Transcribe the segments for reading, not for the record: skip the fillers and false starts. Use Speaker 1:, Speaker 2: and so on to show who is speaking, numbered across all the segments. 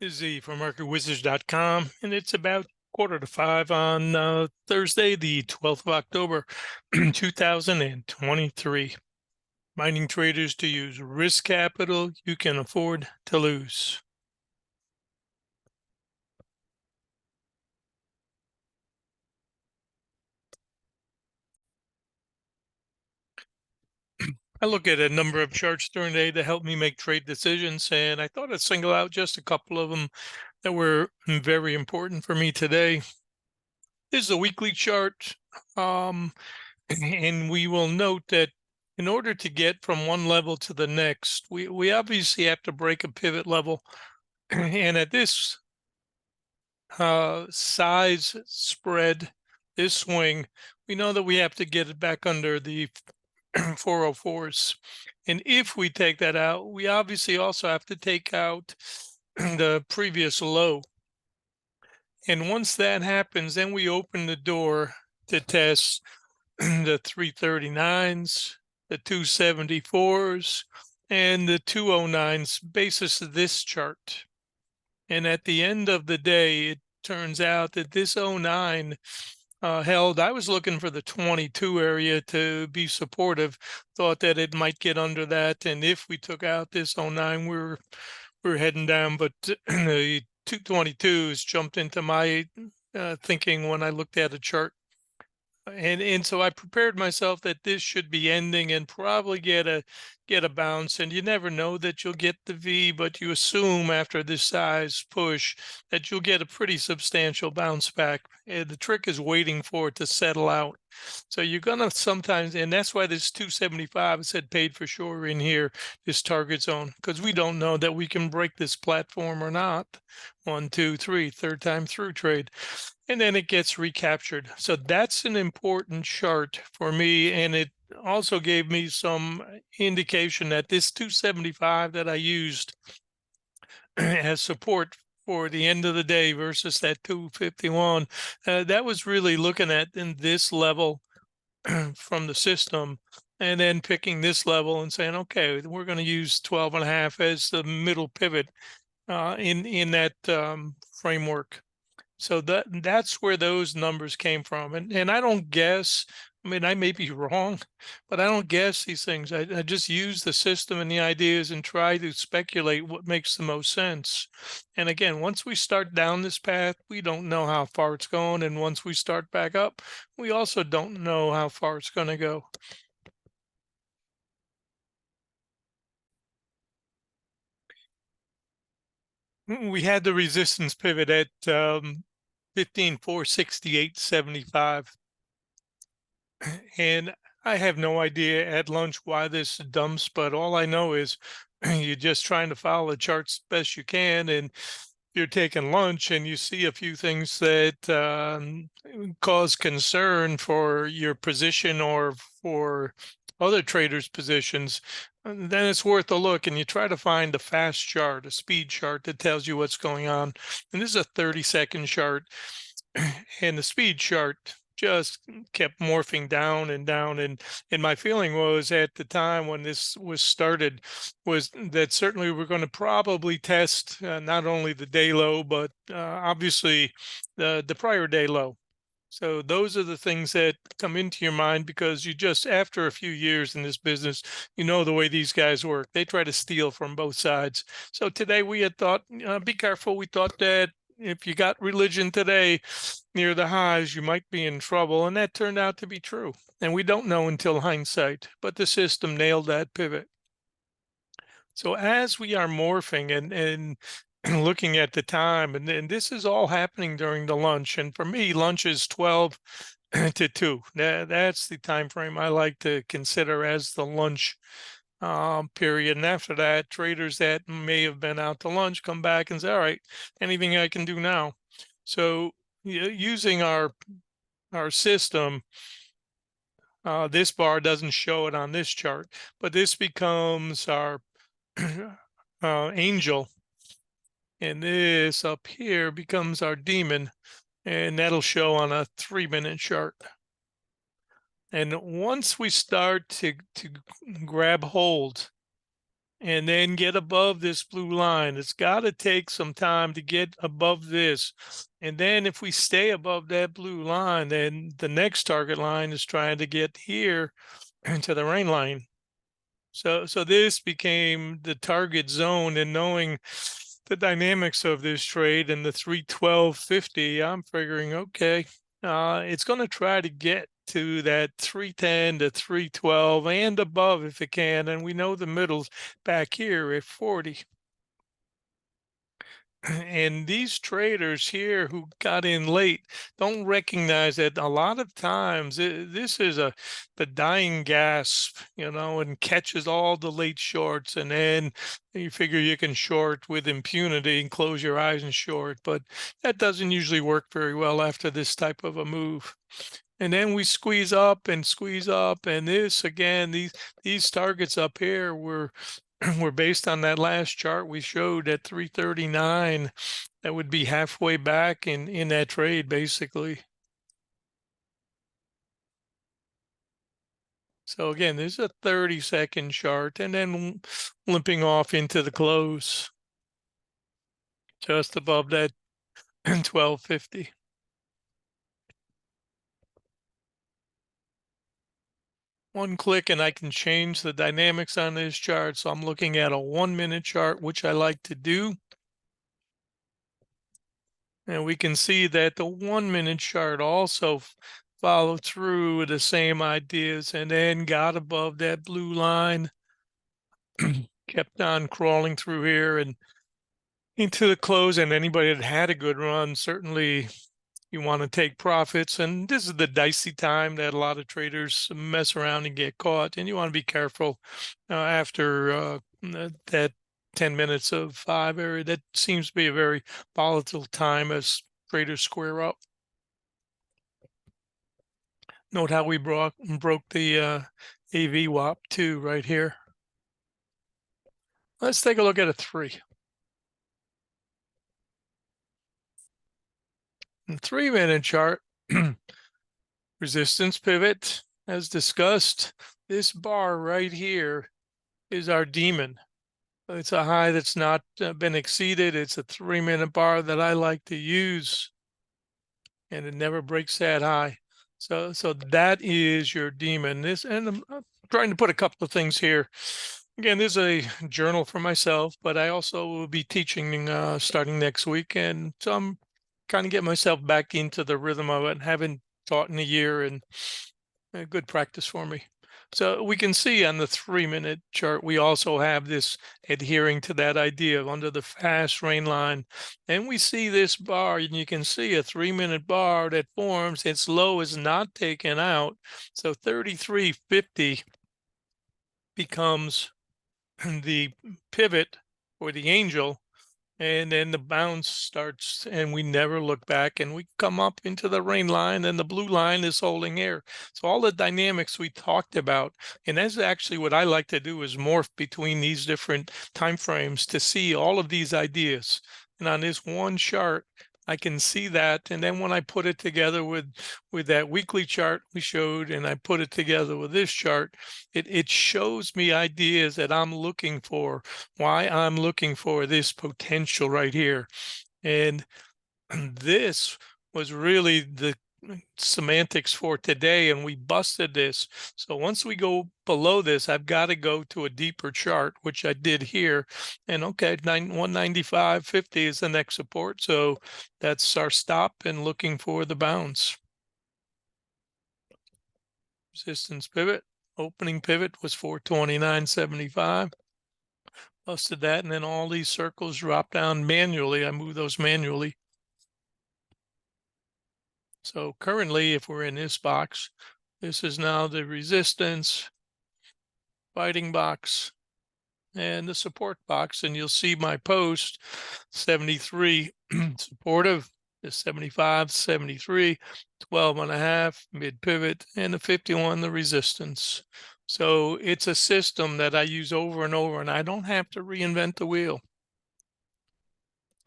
Speaker 1: Izzy from MarketWizards.com, and it's about 4:45 on Thursday, the 12th of October, 2023. Reminding traders to use risk capital you can afford to lose. I look at a number of charts during the day to help me make trade decisions, and I thought I'd single out just a couple of them that were very important for me today. This is a weekly chart, and we will note that in order to get from one level to the next, we obviously have to break a pivot level. And at this size spread, this swing, we know that we have to get it back under the 404s. And if we take that out, we obviously also have to take out the previous low. And once that happens, then we open the door to test the 339s, the 274s, and the 209s basis of this chart. And at the end of the day, it turns out that this 09 held. I was looking for the 22 area to be supportive, thought that it might get under that. And if we took out this 09, we're heading down. But the 222s jumped into my thinking when I looked at a chart. And so I prepared myself that this should be ending and probably get a bounce. And you never know that you'll get the V, but you assume after this size push that you'll get a pretty substantial bounce back. And the trick is waiting for it to settle out. So you're gonna sometimes, and that's why this 275 I said paid for sure in here, this target zone, because we don't know that we can break this platform or not. 1, 2, 3, third time through trade. And then it gets recaptured. So that's an important chart for me. And it also gave me some indication that this 275 that I used as support for the end of the day versus that 251, that was really looking at in this level from the system and then picking this level and saying, okay, we're going to use 12 and a half as the middle pivot in that framework. So that's where those numbers came from. And I don't guess, I mean, I may be wrong, but I don't guess these things. I just use the system and the ideas and try to speculate what makes the most sense. And again, once we start down this path, we don't know how far it's going. And once we start back up, we also don't know how far it's going to go. We had the resistance pivot at 15,468.75. And I have no idea at lunch why this dumps, but all I know is you're just trying to follow the charts best you can. And you're taking lunch and you see a few things that cause concern for your position or for other traders' positions, then it's worth a look. And you try to find a fast chart, a speed chart that tells you what's going on. And this is a 30-second chart. And the speed chart just kept morphing down and down. And my feeling was at the time when this was started was that certainly we're going to probably test not only the day low, but obviously the prior day low. So those are the things that come into your mind because you just, after a few years in this business, you know the way these guys work. They try to steal from both sides. So today we had thought, be careful. We thought that if you got religion today near the highs, you might be in trouble. And that turned out to be true. And we don't know until hindsight, but the system nailed that pivot. So as we are morphing and looking at the time, and this is all happening during the lunch. And for me, lunch is 12 to 2. That's the time frame I like to consider as the lunch period. And after that, traders that may have been out to lunch come back and say, all right, anything I can do now? So using our system, this bar doesn't show it on this chart, but this becomes our angel. And this up here becomes our demon, and that'll show on a 3-minute chart. And once we start to grab hold and then get above this blue line. It's got to take some time to get above this. And then if we stay above that blue line, then the next target line is trying to get here into the rain line. So this became the target zone, and knowing the dynamics of this trade and the 312.50, I'm figuring, okay, it's going to try to get to that 310 to 312 and above if it can. And we know the middle's back here at 40. And these traders here who got in late don't recognize that a lot of times this is the dying gasp, and catches all the late shorts, and then you figure you can short with impunity and close your eyes and short, but that doesn't usually work very well after this type of a move. And then we squeeze up, and this again, these targets up here were based on that last chart we showed at 339. That would be halfway back in that trade, basically. So again, this is a 30-second chart, and then limping off into the close, just above that 1250. One click and I can change the dynamics on this chart. So I'm looking at a 1-minute chart, which I like to do. And we can see that the 1-minute chart also followed through with the same ideas, and then got above that blue line, kept on crawling through here and into the close. And anybody that had a good run, certainly you want to take profits. And this is the dicey time that a lot of traders mess around and get caught. And you want to be careful after that 10 minutes of 5 area. That seems to be a very volatile time as traders square up. Note how we broke the AV WAP too right here. Let's take a look at a 3. The 3-minute chart, resistance pivot, as discussed. This bar right here is our demon. It's a high that's not been exceeded. It's a 3-minute bar that I like to use, and it never breaks that high. So that is your demon. And I'm trying to put a couple of things here. Again, this is a journal for myself, but I also will be teaching starting next week, and so I'm kind of getting myself back into the rhythm of it, and haven't taught in a year, and a good practice for me. So we can see on the 3-minute chart, we also have this adhering to that idea of under the fast rain line. And we see this bar, and you can see a 3-minute bar that forms. Its low is not taken out. So 33.50 becomes the pivot or the angel. And then the bounce starts, and we never look back, and we come up into the rain line, and the blue line is holding air. So all the dynamics we talked about, and that's actually what I like to do, is morph between these different time frames to see all of these ideas. And on this one chart, I can see that. And then when I put it together with that weekly chart we showed, and I put it together with this chart, it shows me ideas that I'm looking for, why I'm looking for this potential right here. And this was really the semantics for today, and we busted this. So once we go below this, I've got to go to a deeper chart, which I did here. And okay, 195.50 is the next support. So that's our stop, and looking for the bounce. Resistance pivot, opening pivot was 429.75. Busted that, and then all these circles drop down manually. I move those manually. So currently, if we're in this box, this is now the resistance, fighting box, and the support box. And you'll see my post 73 supportive, the 75, 73, 12.5 mid pivot, and the 51 the resistance. So it's a system that I use over and over, and I don't have to reinvent the wheel.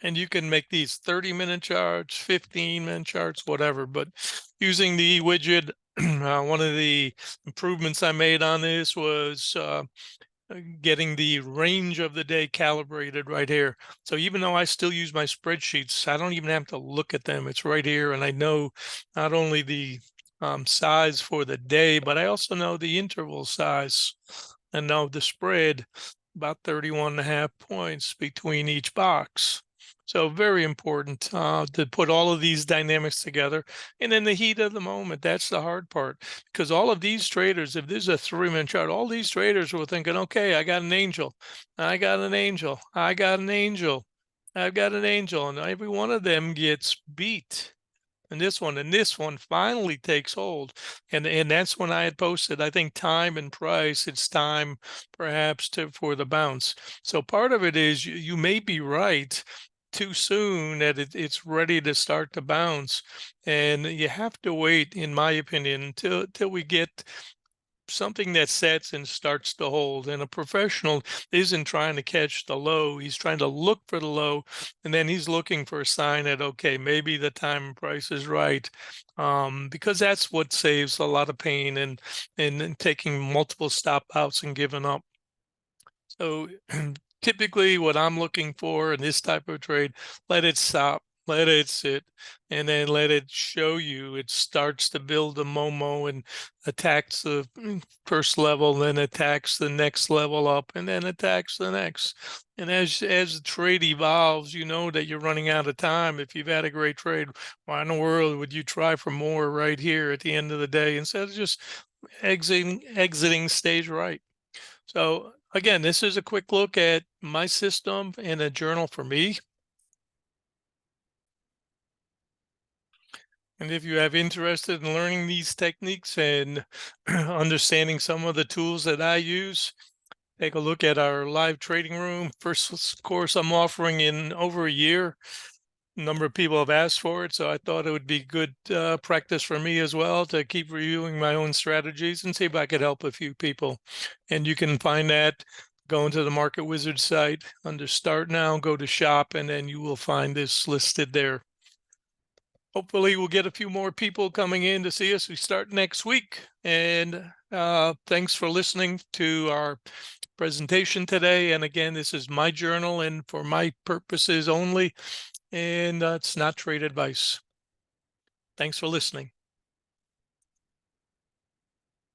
Speaker 1: And you can make these 30-minute charts, 15-minute charts, whatever. But using the widget, one of the improvements I made on this was getting the range of the day calibrated right here. So even though I still use my spreadsheets, I don't even have to look at them. It's right here. And I know not only the size for the day, but I also know the interval size and know the spread, about 31.5 points between each box. So very important to put all of these dynamics together. And in the heat of the moment, that's the hard part, because all of these traders, if there's a 3-minute chart, all these traders were thinking, okay, I got an angel, I got an angel, I got an angel, I've got an angel, and every one of them gets beat. And this one finally takes hold. And that's when I had posted, I think, time and price, it's time perhaps for the bounce. So part of it is you may be right too soon that it's ready to start to bounce. And you have to wait, in my opinion, till we get something that sets and starts to hold. And a professional isn't trying to catch the low. He's trying to look for the low, and then he's looking for a sign that, okay, maybe the time and price is right. Because that's what saves a lot of pain and taking multiple stop outs and giving up. So typically what I'm looking for in this type of trade, let it stop, let it sit, and then let it show you. It starts to build a Momo and attacks the first level, then attacks the next level up, and then attacks the next. And as the trade evolves, you know that you're running out of time. If you've had a great trade, why in the world would you try for more right here at the end of the day instead of just exiting stage right? So again, this is a quick look at my system and a journal for me. And if you have interested in learning these techniques and understanding some of the tools that I use, take a look at our live trading room. First course I'm offering in over a year. A number of people have asked for it, so I thought it would be good practice for me as well to keep reviewing my own strategies and see if I could help a few people. And you can find that going to the Market Wizard site under Start Now, go to Shop, and then you will find this listed there. Hopefully we'll get a few more people coming in to see us. We start next week. And thanks for listening to our presentation today. And again, this is my journal and for my purposes only, and it's not trade advice. Thanks for listening.